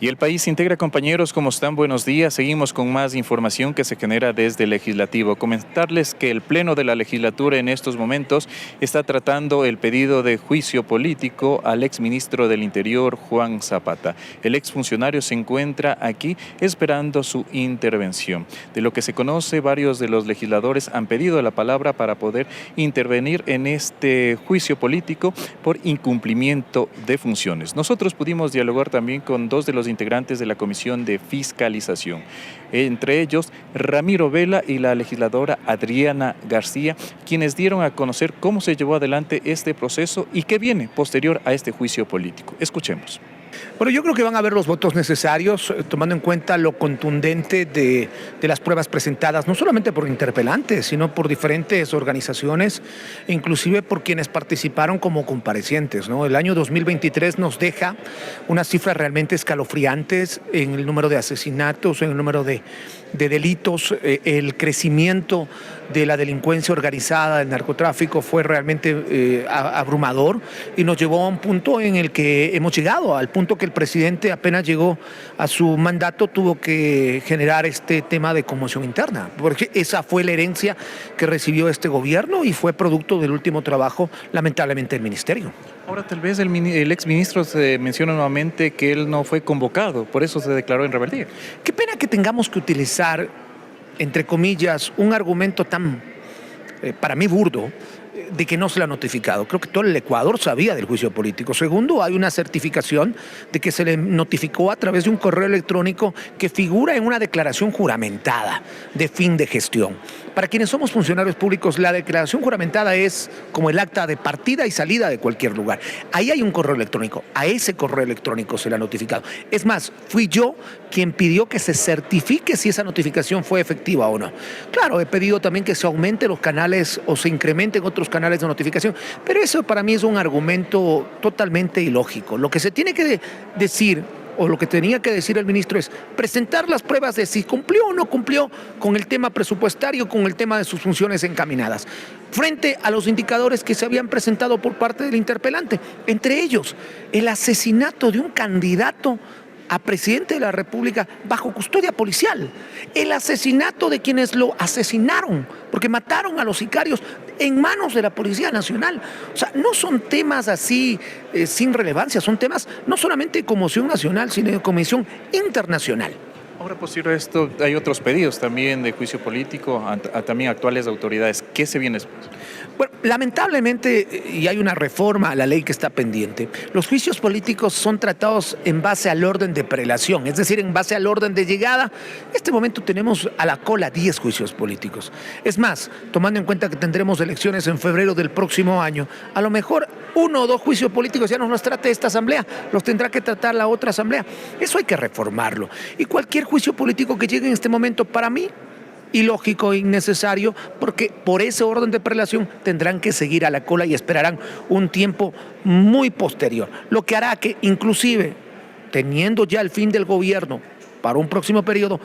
Y el país integra, compañeros, ¿cómo están? Buenos días. Seguimos con más información que se genera desde el Legislativo. Comentarles que el Pleno de la Legislatura en estos momentos está tratando el pedido de juicio político al exministro del Interior, Juan Zapata. El exfuncionario se encuentra aquí esperando su intervención. De lo que se conoce, varios de los legisladores han pedido la palabra para poder intervenir en este juicio político por incumplimiento de funciones. Nosotros pudimos dialogar también con dos de los integrantes de la Comisión de Fiscalización, entre ellos Ramiro Vela y la legisladora Adriana García, quienes dieron a conocer cómo se llevó adelante este proceso y qué viene posterior a este juicio político. Escuchemos. Bueno, yo creo que van a haber los votos necesarios, tomando en cuenta lo contundente de las pruebas presentadas, no solamente por interpelantes, sino por diferentes organizaciones, inclusive por quienes participaron como comparecientes, ¿no? El año 2023 nos deja unas cifras realmente escalofriantes en el número de asesinatos, en el número de delitos, el crecimiento de la delincuencia organizada, del narcotráfico fue realmente abrumador y nos llevó a un punto en el que hemos llegado, al punto que el presidente apenas llegó a su mandato tuvo que generar este tema de conmoción interna, porque esa fue la herencia que recibió este gobierno y fue producto del último trabajo, lamentablemente, del ministerio. Ahora tal vez el exministro se menciona nuevamente que él no fue convocado, por eso se declaró en rebeldía. Qué pena que tengamos que utilizar, entre comillas, un argumento tan, para mí, burdo, de que no se le ha notificado. Creo que todo el Ecuador sabía del juicio político. Segundo, hay una certificación de que se le notificó a través de un correo electrónico que figura en una declaración juramentada de fin de gestión. Para quienes somos funcionarios públicos, la declaración juramentada es como el acta de partida y salida de cualquier lugar. Ahí hay un correo electrónico. A ese correo electrónico se le ha notificado. Es más, fui yo quien pidió que se certifique si esa notificación fue efectiva o no. Claro, he pedido también que se aumenten los canales o se incrementen otros canales de notificación, pero eso para mí es un argumento totalmente ilógico. Lo que se tiene que decir, o lo que tenía que decir el ministro, es presentar las pruebas de si cumplió o no cumplió con el tema presupuestario, con el tema de sus funciones encaminadas, frente a los indicadores que se habían presentado por parte del interpelante, entre ellos el asesinato de un candidato a presidente de la República bajo custodia policial, el asesinato de quienes lo asesinaron, porque mataron a los sicarios en manos de la Policía Nacional. O sea, no son temas así sin relevancia, son temas no solamente de conmoción nacional, sino de conmoción internacional. Ahora, posterior a esto, hay otros pedidos también de juicio político a también actuales autoridades. ¿Qué se viene después? Bueno, lamentablemente, y hay una reforma a la ley que está pendiente, los juicios políticos son tratados en base al orden de prelación, es decir, en base al orden de llegada. En este momento tenemos a la cola 10 juicios políticos. Es más, tomando en cuenta que tendremos elecciones en febrero del próximo año, a lo mejor 1 o 2 juicios políticos ya no los trate esta asamblea, los tendrá que tratar la otra asamblea. Eso hay que reformarlo. Y cualquier juicio político que llegue en este momento, para mí, ilógico e innecesario, porque por ese orden de prelación tendrán que seguir a la cola y esperarán un tiempo muy posterior, lo que hará que inclusive teniendo ya el fin del gobierno para un próximo periodo,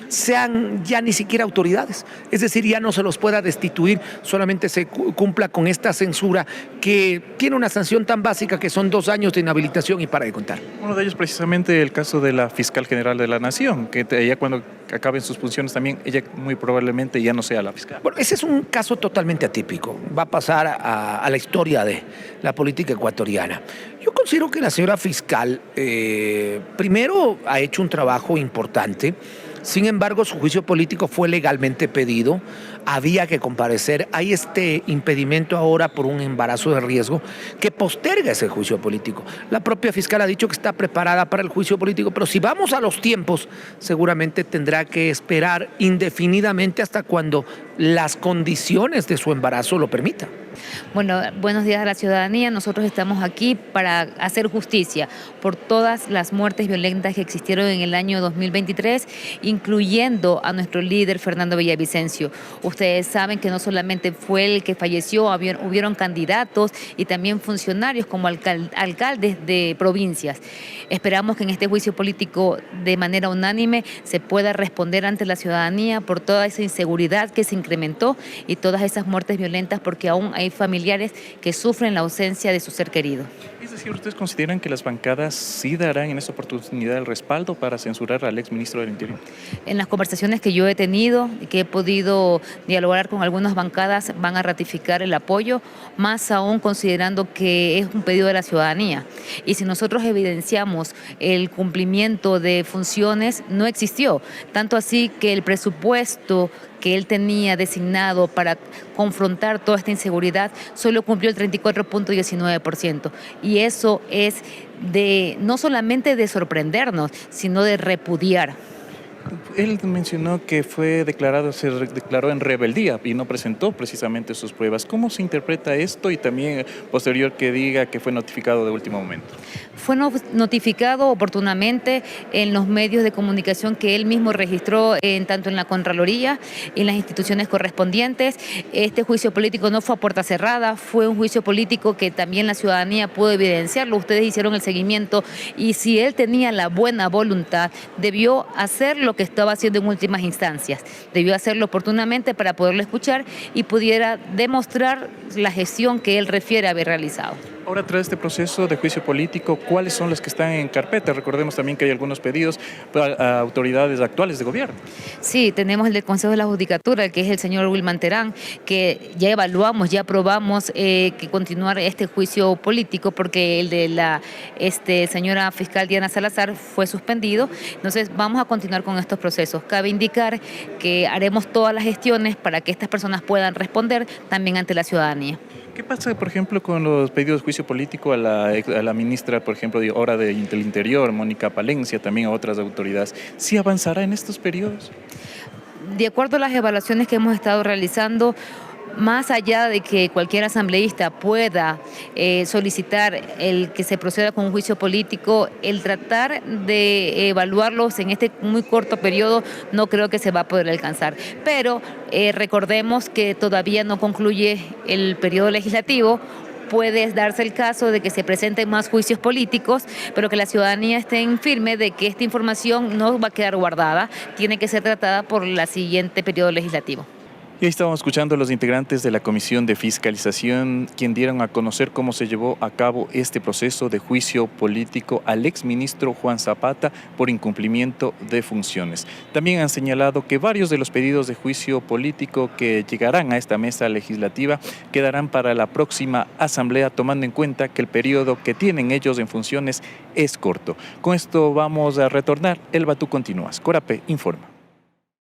sean ya ni siquiera autoridades, es decir, ya no se los pueda destituir, solamente se cumpla con esta censura que tiene una sanción tan básica que son 2 años de inhabilitación y para de contar. Uno de ellos precisamente el caso de la fiscal general de la Nación, que ella cuando acaben sus funciones también, ella muy probablemente ya no sea la fiscal. Bueno, ese es un caso totalmente atípico, va a pasar a la historia de la política ecuatoriana. Yo considero que la señora fiscal primero ha hecho un trabajo importante. Sin embargo, su juicio político fue legalmente pedido, había que comparecer. Hay este impedimento ahora por un embarazo de riesgo que posterga ese juicio político. La propia fiscal ha dicho que está preparada para el juicio político, pero si vamos a los tiempos, seguramente tendrá que esperar indefinidamente hasta cuando las condiciones de su embarazo lo permitan. Bueno, buenos días a la ciudadanía. Nosotros estamos aquí para hacer justicia por todas las muertes violentas que existieron en el año 2023, incluyendo a nuestro líder Fernando Villavicencio. Ustedes saben que no solamente fue el que falleció, hubieron candidatos y también funcionarios como alcaldes de provincias. Esperamos que en este juicio político de manera unánime se pueda responder ante la ciudadanía por toda esa inseguridad que se incrementó y todas esas muertes violentas, porque aún hay hay familiares que sufren la ausencia de su ser querido. Es decir, ¿ustedes consideran que las bancadas sí darán en esta oportunidad el respaldo para censurar al exministro del Interior? En las conversaciones que yo he tenido y que he podido dialogar con algunas bancadas, van a ratificar el apoyo, más aún considerando que es un pedido de la ciudadanía. Y si nosotros evidenciamos el cumplimiento de funciones, no existió. Tanto así que el presupuesto que él tenía designado para confrontar toda esta inseguridad solo cumplió el 34.19%. Y eso es no solamente de sorprendernos, sino de repudiar. Él mencionó que se declaró en rebeldía y no presentó precisamente sus pruebas. ¿Cómo se interpreta esto? Y también posterior que diga que fue notificado de último momento. Fue notificado oportunamente en los medios de comunicación que él mismo registró, tanto en la Contraloría y en las instituciones correspondientes. Este juicio político no fue a puerta cerrada, fue un juicio político que también la ciudadanía pudo evidenciarlo. Ustedes hicieron el seguimiento y si él tenía la buena voluntad, debió hacer lo que estaba haciendo en últimas instancias. Debió hacerlo oportunamente para poderlo escuchar y pudiera demostrar la gestión que él refiere haber realizado. Ahora, tras este proceso de juicio político, ¿cuáles son los que están en carpeta? Recordemos también que hay algunos pedidos a autoridades actuales de gobierno. Sí, tenemos el del Consejo de la Judicatura, que es el señor Wilman Terán, que ya evaluamos, ya aprobamos que continuar este juicio político porque el de la señora fiscal Diana Salazar fue suspendido. Entonces vamos a continuar con estos procesos. Cabe indicar que haremos todas las gestiones para que estas personas puedan responder también ante la ciudadanía. ¿Qué pasa, por ejemplo, con los pedidos de juicio político a la ministra, por ejemplo, del Interior, Mónica Palencia, también a otras autoridades? ¿Sí avanzará en estos periodos? De acuerdo a las evaluaciones que hemos estado realizando, más allá de que cualquier asambleísta pueda solicitar el que se proceda con un juicio político, el tratar de evaluarlos en este muy corto periodo no creo que se va a poder alcanzar. Pero recordemos que todavía no concluye el periodo legislativo. Puede darse el caso de que se presenten más juicios políticos, pero que la ciudadanía esté firme de que esta información no va a quedar guardada, tiene que ser tratada por el siguiente periodo legislativo. Y ahí estábamos escuchando a los integrantes de la Comisión de Fiscalización, quien dieron a conocer cómo se llevó a cabo este proceso de juicio político al exministro Juan Zapata por incumplimiento de funciones. También han señalado que varios de los pedidos de juicio político que llegarán a esta mesa legislativa quedarán para la próxima asamblea, tomando en cuenta que el periodo que tienen ellos en funciones es corto. Con esto vamos a retornar. Elba, tú continúas. Corape informa.